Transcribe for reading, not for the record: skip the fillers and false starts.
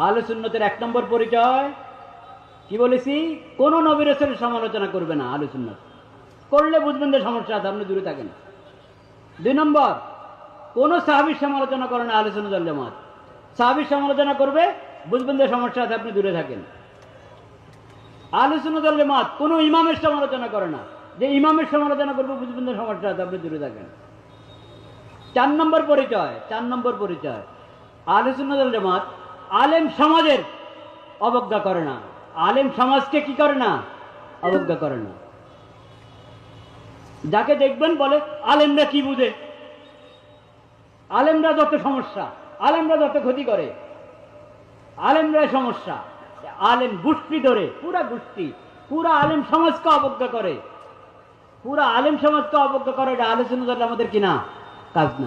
আহলে সুন্নতের এক নম্বর পরিচয় কি বলেছি, কোন নবী রাসূলের সমালোচনা করবে না। আহলে সুন্নাত করলে বুঝবেন যে সমস্যা আছে, আপনি দূরে থাকেন। 2 নম্বর, কোন সাহাবীর সমালোচনা করে না আহলে সুন্নাত ওয়াল জামাত। সাহাবীর সমালোচনা করবে, বুঝবেন যে সমস্যা আছে, আপনি দূরে থাকেন। আহলে সুন্নাত ওয়াল জামাত কোন ইমামের সমালোচনা করে না, যে ইমামের সমালোচনা করবে বুঝবেন যে সমস্যা আছে, আপনি দূরে থাকেন। 4 নম্বর পরিচয় আহলে সুন্নাত ওয়াল জামাত আলেম সমাজের অবজ্ঞা করে না। আলেম সমাজকে কি করে না, অবজ্ঞা করে না। যাকে দেখবেন বলে আলেমরা কি বুঝে, আলেমরা যত সমস্যা, আলেমরা যত ক্ষতি করে, আলেমরা সমস্যা। আলেম গোষ্ঠী ধরে পুরা গোষ্ঠী, পুরা আলেম সমাজকে অবজ্ঞা করে, পুরা আলেম সমাজকে অবজ্ঞা করে। এটা আহলে সুন্নাত ওয়াল জামাতের কিনা কাজ না।